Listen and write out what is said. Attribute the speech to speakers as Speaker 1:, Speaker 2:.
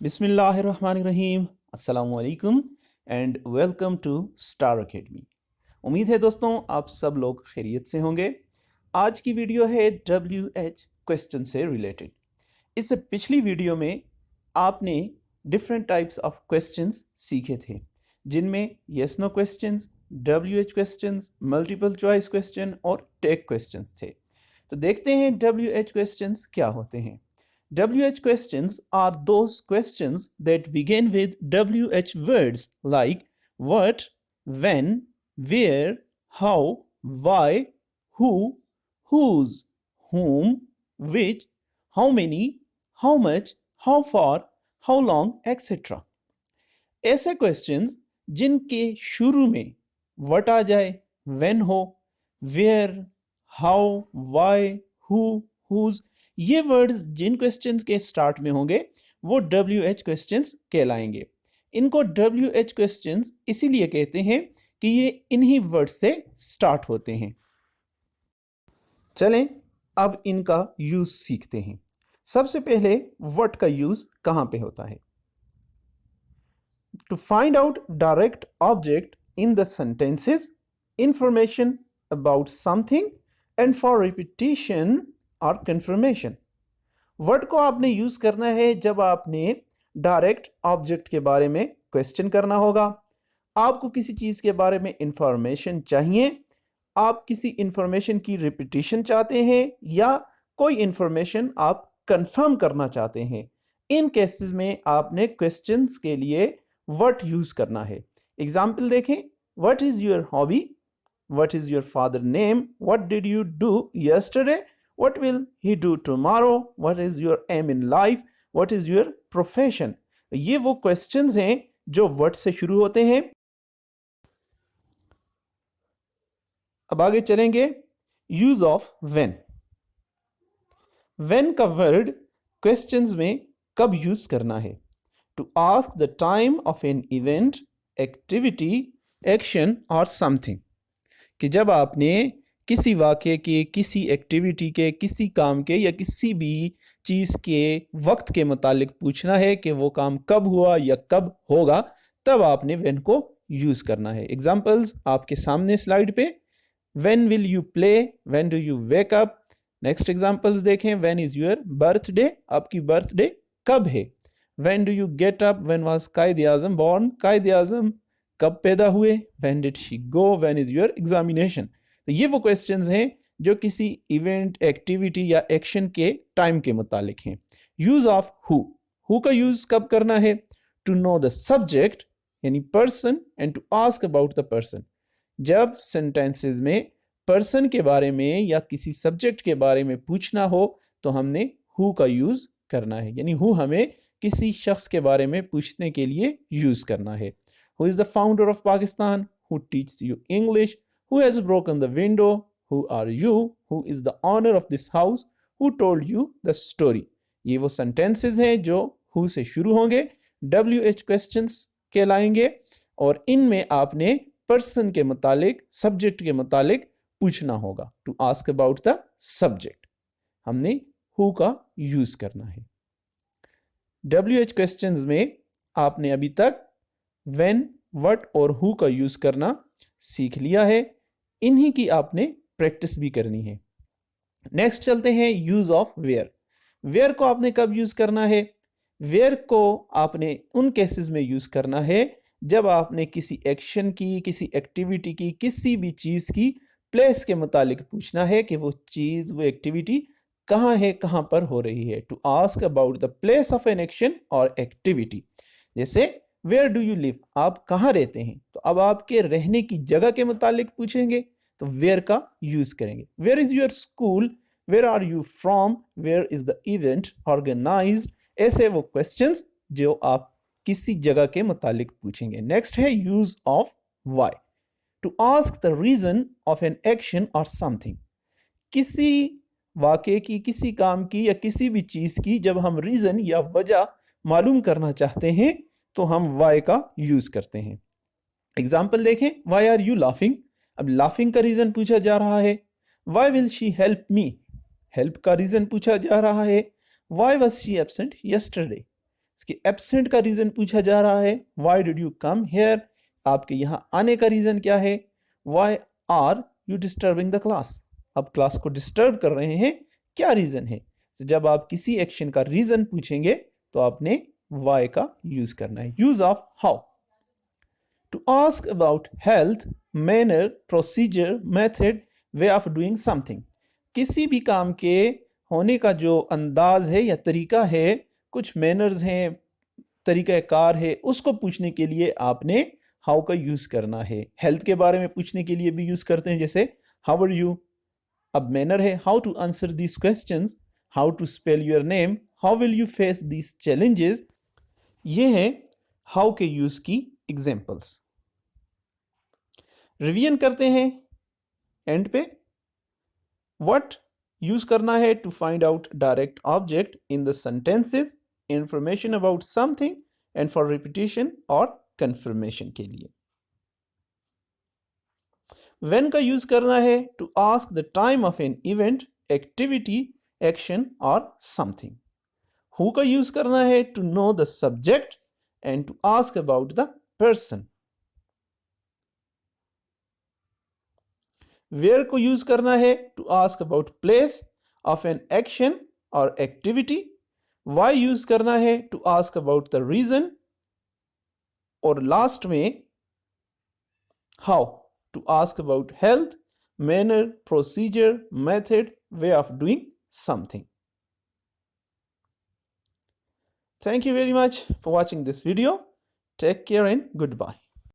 Speaker 1: बिस्मिल्लाहिर्रहमानिर्रहीम, अस्सलामु अलैकुम and welcome to star academy. उम्मीद है दोस्तों आप सब लोग खैरियत से होंगे। आज की वीडियो है WH क्वेश्चन से रिलेटेड। इससे पिछली वीडियो में आपने डिफरेंट टाइप्स ऑफ क्वेश्चंस सीखे थे, जिनमें yes no questions, WH questions, multiple choice question और टेक क्वेश्चंस थे। तो देखते हैं WH क्वेश्चंस क्या होते हैं। WH questions are those questions that begin with WH words like what, when, where, how, why, who, whose, whom, which, how many, how much, how far, how long, etc. ऐसे questions जिनके शुरू में what आ जाए, when हो, where, how, why, who, whose, ये words जिन questions के start में होंगे वो WH क्वेश्चंस कहलाएंगे। इनको WH क्वेश्चंस इसीलिए कहते हैं कि ये इन्हीं वर्ड्स से स्टार्ट होते हैं। चलें अब इनका यूज सीखते हैं। सबसे पहले व्हाट का यूज कहां पे होता है? To find out direct object in the sentences, information about something and for repetition और कंफर्मेशन। वर्ड को आपने यूज करना है जब आपने डायरेक्ट ऑब्जेक्ट के बारे में क्वेश्चन करना होगा, आपको किसी चीज के बारे में इंफॉर्मेशन चाहिए, आप किसी इंफॉर्मेशन की रिपीटिशन चाहते हैं या कोई इंफॉर्मेशन आप कंफर्म करना चाहते हैं। इन केसेस में आपने क्वेश्चंस के लिए व्हाट यूज करना है। एग्जाम्पल देखें, what is your hobby, what is your father name, what did you do yesterday, what will he do tomorrow, what is your aim in life, what is your profession। ये वो questions हैं जो word से शुरू होते हैं। अब आगे चलेंगे, यूज ऑफ व्हेन। व्हेन का वर्ड क्वेश्चंस में कब यूज करना है? To ask the time of an event, activity, action और समथिंग, कि जब आपने किसी वाक़े के, किसी एक्टिविटी के, किसी काम के या किसी भी चीज़ के वक्त के मुतालिक पूछना है कि वो काम कब हुआ या कब होगा, तब आपने व्हेन को यूज़ करना है। एग्जाम्पल्स आपके सामने स्लाइड पे, when will you play, when do you wake up. Next examples देखें, व्हेन इज़ योर बर्थडे, आपकी बर्थडे कब है। When do you get up, when was Quaid Azam born, Quaid Azam कब पैदा हुए। When did she go, when is your examination. तो ये वो क्वेश्चंस हैं जो किसी इवेंट, एक्टिविटी या एक्शन के टाइम के मुतालिक हैं। यूज ऑफ हु का यूज कब करना है? टू नो द सब्जेक्ट यानी person and to ask about the person. जब सेंटेंसेस में पर्सन के बारे में या किसी सब्जेक्ट के बारे में पूछना हो तो हमने हु का यूज करना है, यानी हु हमें किसी शख्स के बारे में पूछने के लिए यूज करना है। Who is the founder of Pakistan, who teaches you English, who has broken the window, who are you, who is the owner of this house, who told you the story। ये वो sentences हैं जो who से शुरू होंगे, WH questions कहलाएंगे और इनमें आपने person के मुतालिक, subject के मुतालिक पूछना होगा। to ask about the subject हमने who का यूज करना है। WH questions में आपने अभी तक when, what और who का यूज करना सीख लिया है, इन्हीं की आपने प्रैक्टिस भी करनी है। नेक्स्ट चलते हैं यूज ऑफ वेयर। वेयर को आपने कब यूज करना है? वेयर को आपने उन केसेस में यूज करना है जब आपने किसी एक्शन की, किसी एक्टिविटी की, किसी भी चीज की प्लेस के मुतालिक पूछना है कि वो चीज, वो एक्टिविटी कहाँ है, कहाँ पर हो रही है। To ask about the place of an action और एक्टिविटी। जैसे वेयर डू यू लिव, आप कहाँ रहते हैं, तो अब आपके रहने की जगह के मुतालिक पूछेंगे तो वेयर का यूज करेंगे। Where is your school, where are you from, where is the event organised. ऐसे वो क्वेश्चंस जो आप किसी जगह के मुतालिक पूछेंगे। नेक्स्ट है use of why. To ask the reason of an action और समथिंग, किसी वाक़े की, किसी काम की या किसी भी चीज की जब हम रीजन या वजह मालूम करना चाहते हैं तो हम वाई का यूज करते हैं। एग्जाम्पल देखें, वाई आर यू लाफिंग, अब लाफिंग का रीजन पूछा जा रहा है। Why will she help me, help का रीजन पूछा जा रहा है। Why was she absent yesterday, इसके एब्सेंट का रीज़न पूछा जा रहा है, why did you come here, आपके यहाँ आने का रीज़न क्या है, why are you disturbing the class, आप क्लास को डिस्टर्ब कर रहे हैं, क्या रीज़न है। तो जब आप किसी एक्शन का रीज़न पूछेंगे तो आपने वाई का यूज़ करना है। Use of how, to ask about health, manner, procedure, method, way of doing something, किसी भी काम के होने का जो अंदाज है या तरीका है, कुछ मैनर्स हैं, तरीका कार है, उसको पूछने के लिए आपने हाउ का यूज़ करना है। हेल्थ के बारे में पूछने के लिए भी यूज़ करते हैं, जैसे हाउ आर यू। अब मैनर है how to answer this questions, how to spell your name, how will you face this challenges. ये है हाउ के यूज़ की एग्जाम्पल्स। रिवीजन करते हैं एंड पे। व्हाट यूज करना है to find out direct object in the sentences, information about something and for repetition और कंफर्मेशन के लिए। व्हेन का यूज करना है to ask the time of an event, activity, action और समथिंग। हु का यूज करना है to know the subject and to ask about the person. Where को यूज करना है to ask about place of an action और activity. Why use करना है to ask about the reason. और लास्ट में how to ask about health, manner, procedure, method, way of doing something. Thank you very much for watching this video. Take care and goodbye.